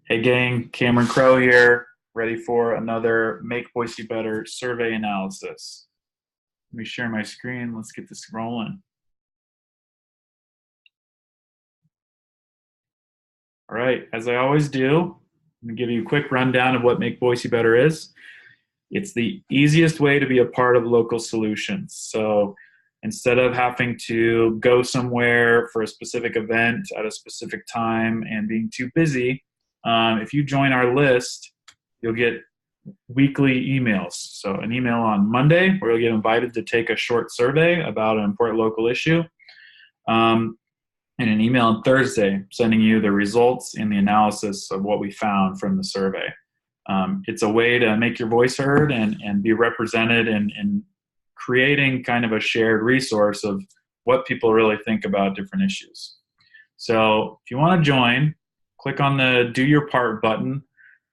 Hey gang, Cameron Crowe here, ready for another Make Boise Better survey analysis. Let me share my screen. Let's get this rolling. All right, as I always do, I'm going to give you a quick rundown of what Make Boise Better is. It's the easiest way to be a part of local solutions. So instead of having to go somewhere for a specific event at a specific time and being too busy, if you join our list, you'll get weekly emails. So an email on Monday where you'll get invited to take a short survey about an important local issue. And an email on Thursday sending you the results and the analysis of what we found from the survey. It's a way to make your voice heard and be represented in creating kind of a shared resource of what people really think about different issues. So if you want to join, click on the Do Your Part button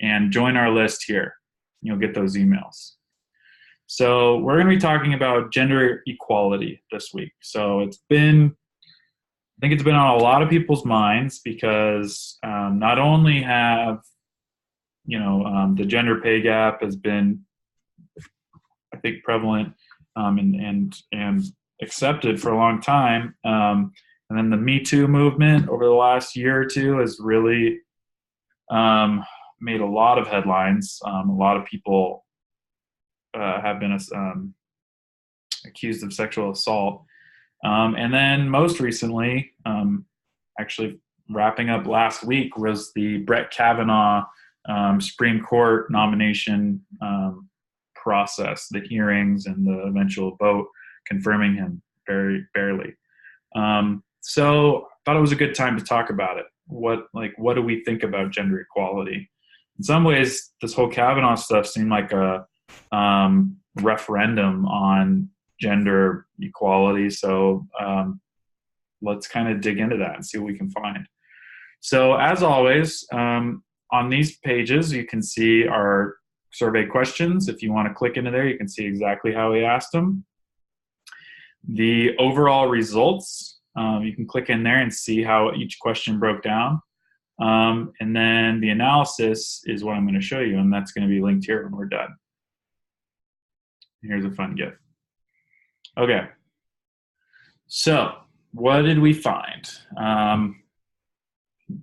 and join our list here. You'll get those emails. So we're going to be talking about gender equality this week. So I think it's been on a lot of people's minds because not only have the gender pay gap has been, I think, prevalent and accepted for a long time, and then the Me Too movement over the last year or two has really made a lot of headlines. A lot of people have been accused of sexual assault. And then most recently, actually wrapping up last week, was the Brett Kavanaugh Supreme Court nomination process, the hearings and the eventual vote confirming him very barely. So I thought it was a good time to talk about it. What do we think about gender equality? In some ways, this whole Kavanaugh stuff seemed like a referendum on gender equality. So let's kind of dig into that and see what we can find. So as always, on these pages, you can see our survey questions. If you want to click into there, you can see exactly how we asked them. The overall results, you can click in there and see how each question broke down. And then the analysis is what I'm going to show you, and that's going to be linked here when we're done. Here's a fun GIF. Okay, so what did we find?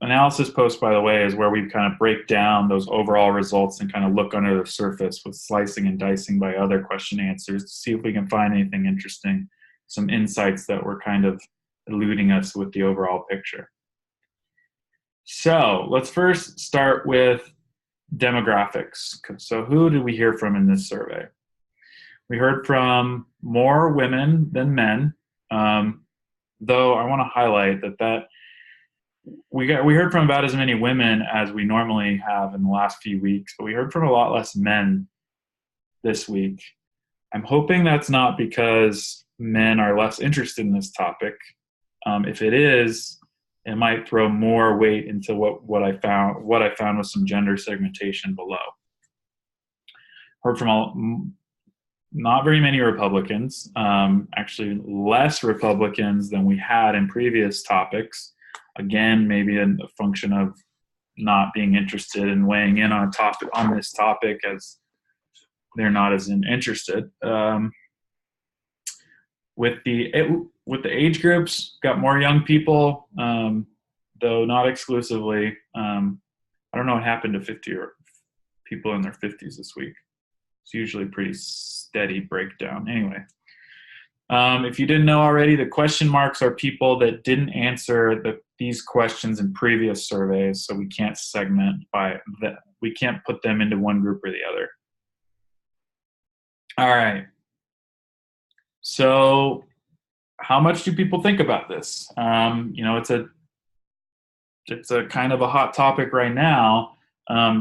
Analysis post, by the way, is where we kind of break down those overall results and kind of look under the surface with slicing and dicing by other question answers to see if we can find anything interesting, some insights that were kind of eluding us with the overall picture. So let's first start with demographics. So who did we hear from in this survey? We heard from more women than men, though I want to highlight that we heard from about as many women as we normally have in the last few weeks, but we heard from a lot less men this week. I'm hoping that's not because men are less interested in this topic. If it is, it might throw more weight into what I found with some gender segmentation below. Heard from not very many Republicans, actually less Republicans than we had in previous topics. Again, maybe a function of not being interested in weighing in on this topic as they're not as interested. With the age groups, got more young people, though not exclusively. I don't know what happened to 50 or people in their 50s this week. It's usually pretty steady breakdown. Anyway, if you didn't know already, the question marks are people that didn't answer these questions in previous surveys, so we can't segment we can't put them into one group or the other. All right. So how much do people think about this? It's a kind of a hot topic right now.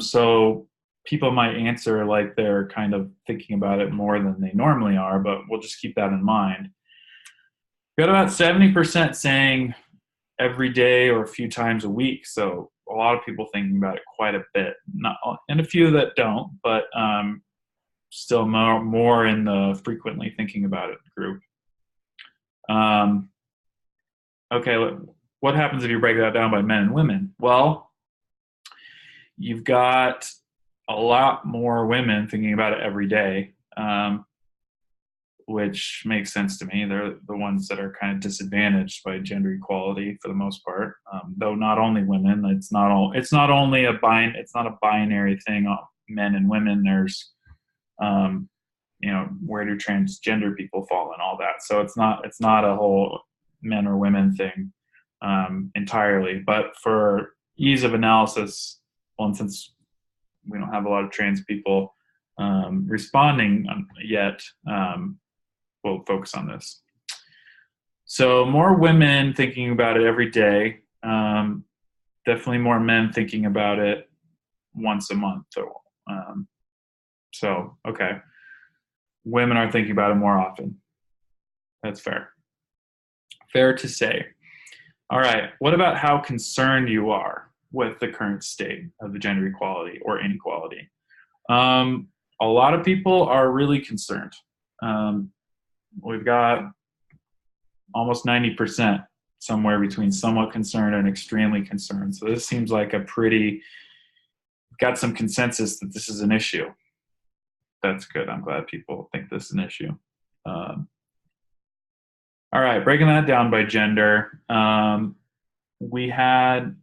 So people might answer like they're kind of thinking about it more than they normally are, but we'll just keep that in mind. We got about 70% saying every day or a few times a week. So a lot of people thinking about it quite a bit, and a few that don't, but still more in the frequently thinking about it group. Okay, what happens if you break that down by men and women? Well, you've got a lot more women thinking about it every day, which makes sense to me. They're the ones that are kind of disadvantaged by gender equality for the most part. Though not only women, it's not a binary thing, men and women. There's, where do transgender people fall and all that. So it's not a whole men or women thing entirely. But for ease of analysis, well, and since we don't have a lot of trans people responding yet, we'll focus on this. So more women thinking about it every day. Definitely more men thinking about it once a month. So okay. Women are thinking about it more often. That's fair. Fair to say. All right. What about how concerned you are with the current state of the gender equality or inequality? A lot of people are really concerned. We've got almost 90% somewhere between somewhat concerned and extremely concerned. So this seems like got some consensus that this is an issue. That's good. I'm glad people think this is an issue. All right, breaking that down by gender. We had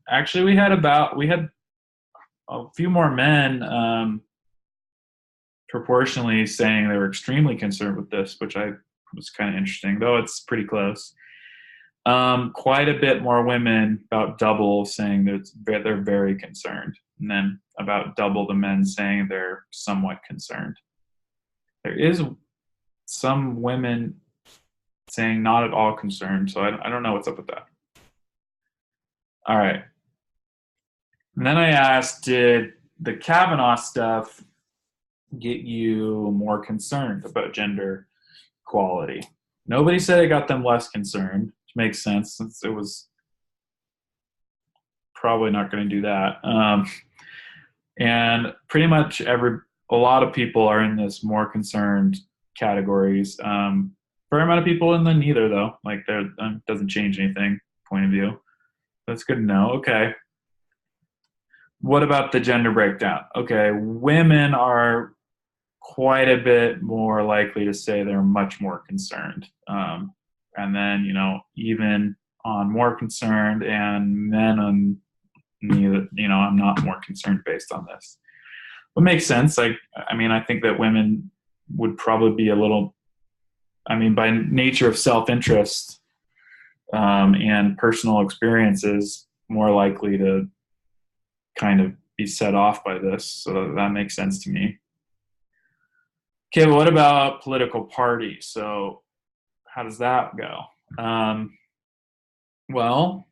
a few more men proportionally saying they were extremely concerned with this, which was kind of interesting, though it's pretty close. Quite a bit more women, about double, saying that they're very concerned, and then about double the men saying they're somewhat concerned. There is some women saying not at all concerned, so I don't know what's up with that. All right. And then I asked, did the Kavanaugh stuff get you more concerned about gender equality? Nobody said it got them less concerned, which makes sense since it was probably not going to do that. And pretty much a lot of people are in this more concerned categories. Fair amount of people in the neither, though. Like, there doesn't change anything, point of view. That's good to know. Okay. What about the gender breakdown? Okay, women are quite a bit more likely to say they're much more concerned. And then, even on more concerned, and men on neither, I'm not more concerned based on this. It makes sense. I think that women would probably be a little, by nature of self-interest and personal experiences, more likely to kind of be set off by this. So that makes sense to me. Okay, well, what about political parties? So how does that go? Well,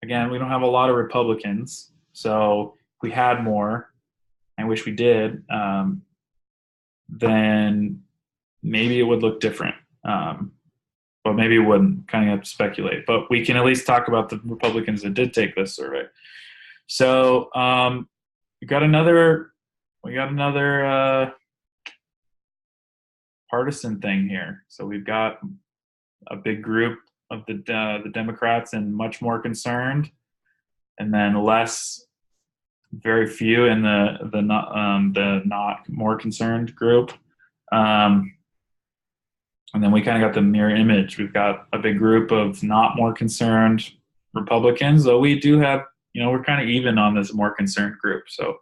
again, we don't have a lot of Republicans. So if we had more, I wish we did, then maybe it would look different. But maybe it wouldn't. Kind of have to speculate. But we can at least talk about the Republicans that did take this survey. So we got another partisan thing here. So we've got a big group of the Democrats and much more concerned, and then very few in the not more concerned group. And then we kind of got the mirror image. We've got a big group of not more concerned Republicans, though we do have, we're kind of even on this more concerned group. So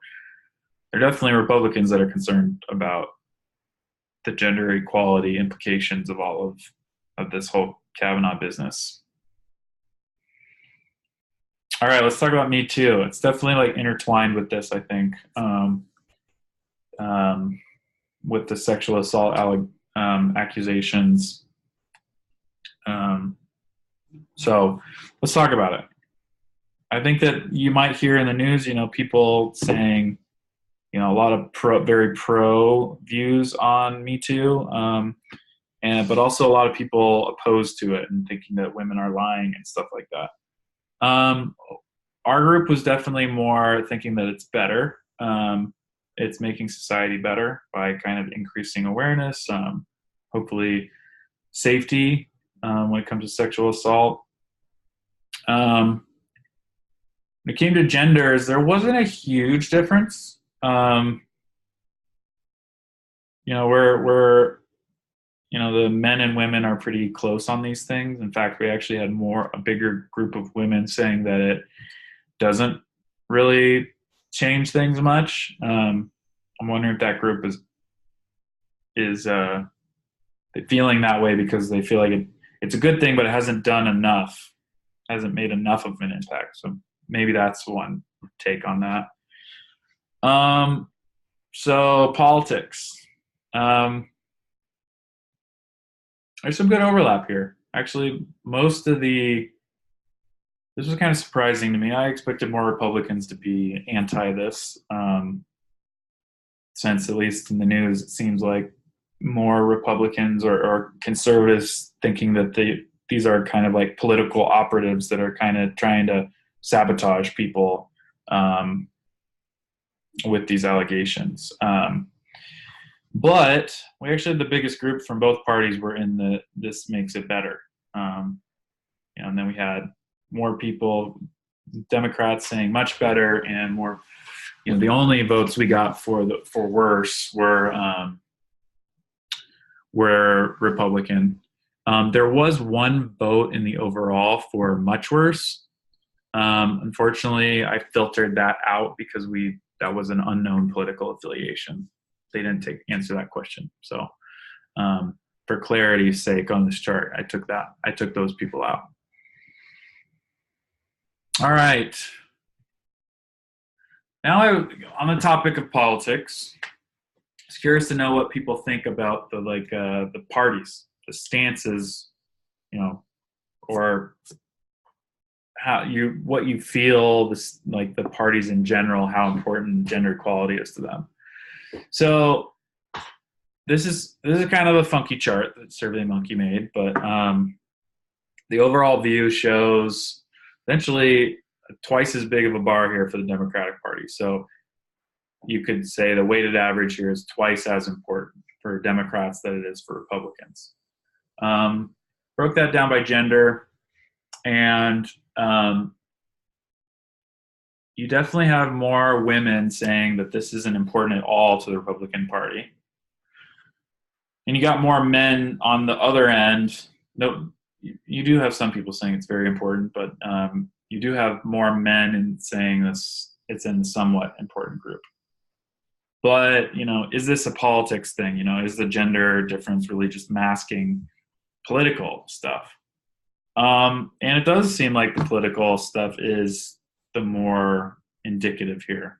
there are definitely Republicans that are concerned about the gender equality implications of all of this whole Kavanaugh business. All right, let's talk about Me Too. It's definitely intertwined with this, I think, with the sexual assault accusations. So let's talk about it. I think that you might hear in the news, people saying, a lot of very pro views on Me Too, but also a lot of people opposed to it and thinking that women are lying and stuff like that. Our group was definitely more thinking that it's better. It's making society better by kind of increasing awareness, hopefully safety when it comes to sexual assault. When it came to genders, there wasn't a huge difference. We're the men and women are pretty close on these things. In fact, we actually had a bigger group of women saying that it doesn't really change things much. I'm wondering if that group is feeling that way because they feel like it's a good thing, but it hasn't done enough, hasn't made enough of an impact. So maybe that's one take on that. So politics. There's some good overlap here. Actually, this was kind of surprising to me. I expected more Republicans to be anti this, since at least in the news, it seems like more Republicans or conservatives thinking that these are kind of like political operatives that are kind of trying to sabotage people with these allegations. But we actually had the biggest group from both parties were in this makes it better. And then we had more people, Democrats saying much better, and more. The only votes we got for worse were Republican. There was one vote in the overall for much worse. Unfortunately, I filtered that out because that was an unknown political affiliation. They didn't answer that question. So for clarity's sake on this chart, I took those people out. All right. Now on the topic of politics, I was curious to know what people think about the parties, the stances, or what you feel the parties in general, how important gender equality is to them. So this is kind of a funky chart that SurveyMonkey made, but the overall view shows essentially twice as big of a bar here for the Democratic Party. So you could say the weighted average here is twice as important for Democrats than it is for Republicans. Broke that down by gender, and you definitely have more women saying that this isn't important at all to the Republican Party. And you got more men on the other end. No, you do have some people saying it's very important, but you do have more men in saying this it's in a somewhat important group. But, is this a politics thing? Is the gender difference really just masking political stuff? And it does seem like the political stuff is the more indicative here.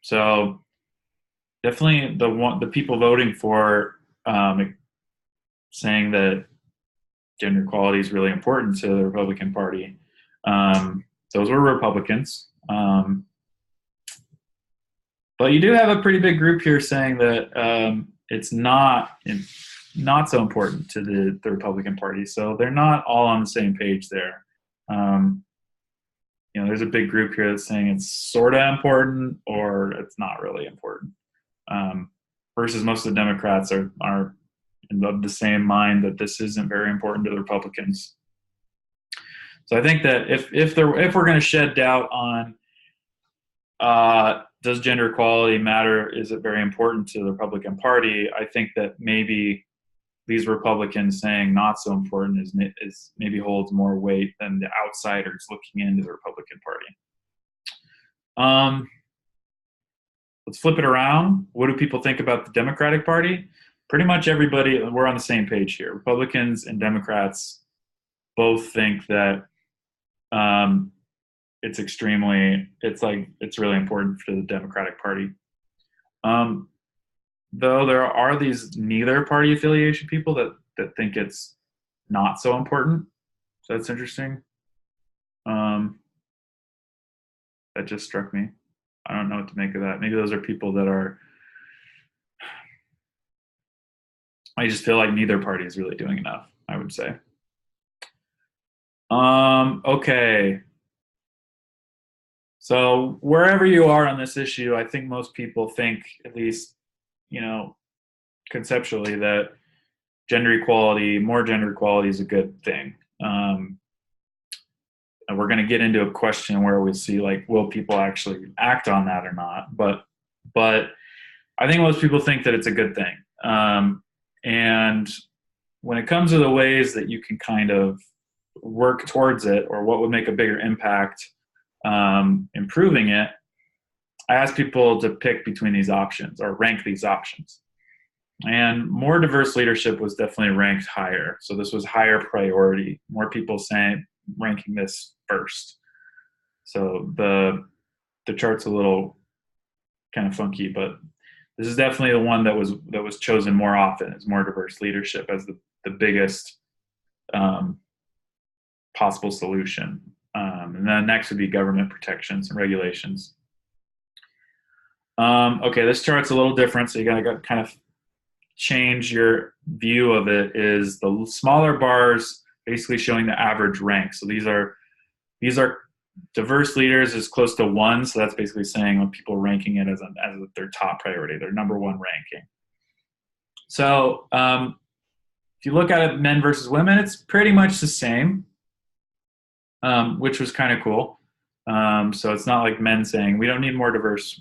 So definitely the people voting for saying that gender equality is really important to the Republican Party. Those were Republicans. But you do have a pretty big group here saying that it's not so important to the Republican Party. So they're not all on the same page there. There's a big group here that's saying it's sort of important or it's not really important. Versus most of the Democrats are of the same mind that this isn't very important to the Republicans. So I think that if we're going to shed doubt on does gender equality matter, is it very important to the Republican Party, I think that maybe these Republicans saying not so important is maybe holds more weight than the outsiders looking into the Republican Party. Let's flip it around. What do people think about the Democratic Party? Pretty much everybody, we're on the same page here. Republicans and Democrats both think that it's really important for the Democratic Party. Though there are these neither party affiliation people that think it's not so important. So that's interesting. That just struck me. I don't know what to make of that. Maybe those are people that I just feel like neither party is really doing enough, I would say. Okay. So wherever you are on this issue, I think most people think, at least, conceptually, that more gender equality is a good thing. And we're going to get into a question where we see like, will people actually act on that or not? But I think most people think that it's a good thing. And when it comes to the ways that you can kind of work towards it, or what would make a bigger impact improving it, I ask people to pick between these options or rank these options. And more diverse leadership was definitely ranked higher. So this was higher priority. More people saying ranking this first. So the chart's a little kind of funky, but this is definitely the one that was chosen more often as more diverse leadership as the biggest possible solution. And then next would be government protections and regulations. Okay, this chart's a little different, so you gotta kind of change your view of it. Is the smaller bars basically showing the average rank? So these are diverse leaders is close to 1, so that's basically saying when people ranking it as their top priority, their number 1 ranking. So if you look at it, men versus women, it's pretty much the same, which was kind of cool. So it's not like men saying we don't need more diverse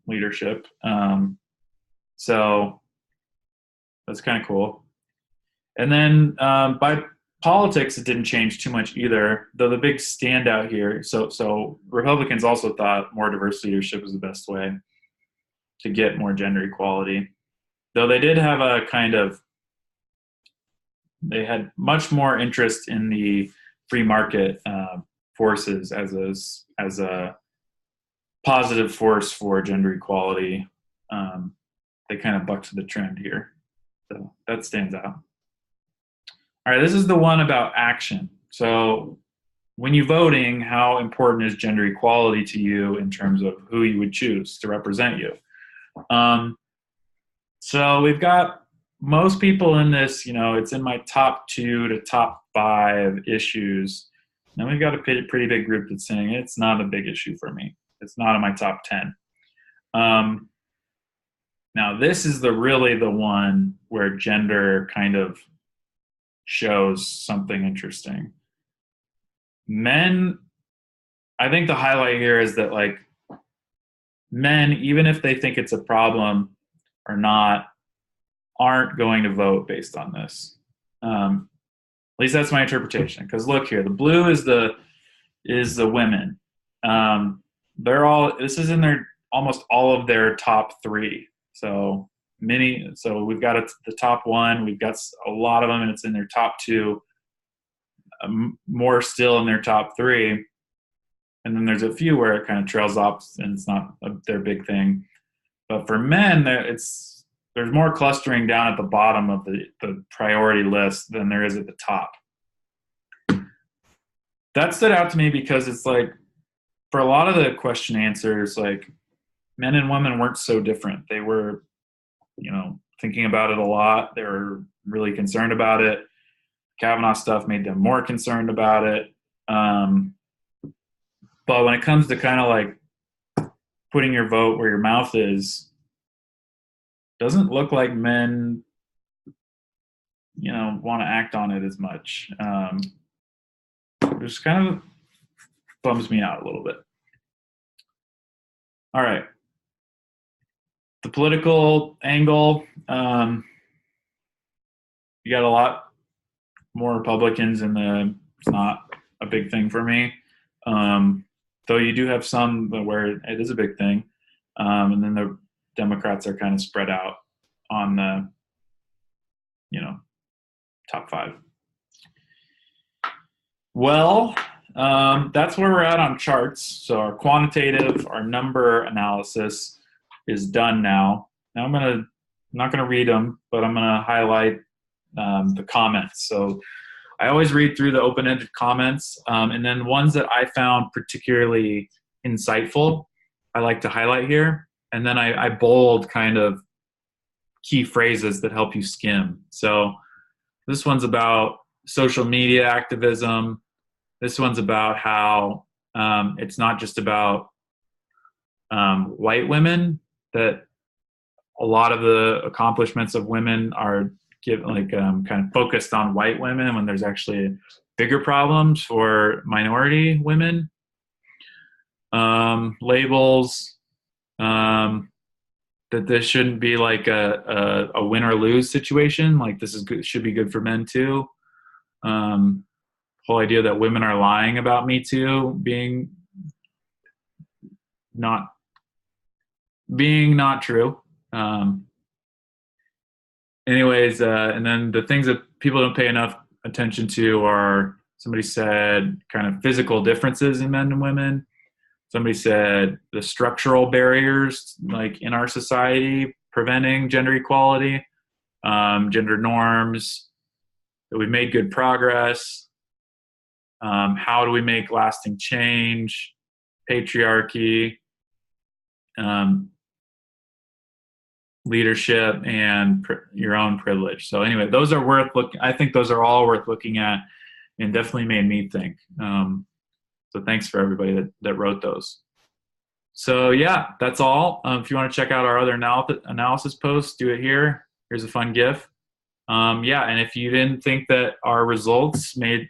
leadership. So that's kind of cool. And then by politics, it didn't change too much either, though the big standout here. So Republicans also thought more diverse leadership was the best way to get more gender equality, though they did have they had much more interest in the free market forces as a positive force for gender equality. They kind of bucked the trend here, so that stands out. All right, this is the one about action. So when you're voting, how important is gender equality to you in terms of who you would choose to represent you? So we've got most people in this, it's in my top 2 to top 5 issues. Then we've got a pretty big group that's saying it's not a big issue for me. It's not in my top 10. Now this is really the one where gender kind of shows something interesting. Men, I think the highlight here is that like men, even if they think it's a problem or not, aren't going to vote based on this. At least that's my interpretation. Because look here, the blue is the women. This is in their almost all of their top 3. So we've got the top 1, we've got a lot of them, and it's in their top 2, more still in their top 3, and then there's a few where it kind of trails off and it's not their big thing. But for men, there's more clustering down at the bottom of the priority list than there is at the top. That stood out to me because it's like, for a lot of the question answers, like men and women weren't so different. They were, thinking about it a lot. They were really concerned about it. Kavanaugh stuff made them more concerned about it. But when it comes to kind of like putting your vote where your mouth is, doesn't look like men, want to act on it as much. Which kind of bums me out a little bit. All right. The political angle, you got a lot more Republicans it's not a big thing for me. Though you do have some where it is a big thing. And then the Democrats are kind of spread out on the, top 5. Well, that's where we're at on charts. So our quantitative, our number analysis is done now. Now I'm not gonna read them, but I'm gonna highlight the comments. So I always read through the open-ended comments, and then ones that I found particularly insightful, I like to highlight here. And then I bold kind of key phrases that help you skim. So this one's about social media activism. This one's about how it's not just about white women, that a lot of the accomplishments of women are kind of focused on white women when there's actually bigger problems for minority women. Labels, that this shouldn't be like a win or lose situation. Like this is good, should be good for men too. Whole idea that women are lying about Me Too not being not true. Anyways, and then the things that people don't pay enough attention to are, somebody said, kind of physical differences in men and women. Somebody said the structural barriers, like in our society, preventing gender equality, gender norms, that we've made good progress. How do we make lasting change? Patriarchy, leadership, and your own privilege. So anyway, those are worth looking. I think those are all worth looking at, and definitely made me think. So thanks for everybody that wrote those. So yeah, that's all. If you want to check out our other analysis posts, do it here. Here's a fun GIF. Yeah, and if you didn't think that our results made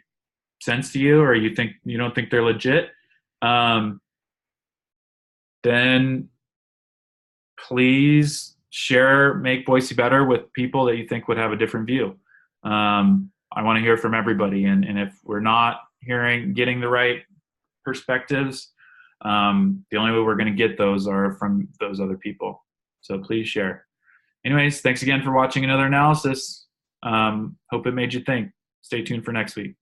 sense to you, or you don't think they're legit, then please share Make Boise Better with people that you think would have a different view. I want to hear from everybody, and if we're not getting the right perspectives, the only way we're going to get those are from those other people. So please share. Anyways, thanks again for watching another analysis. Hope it made you think. Stay tuned for next week.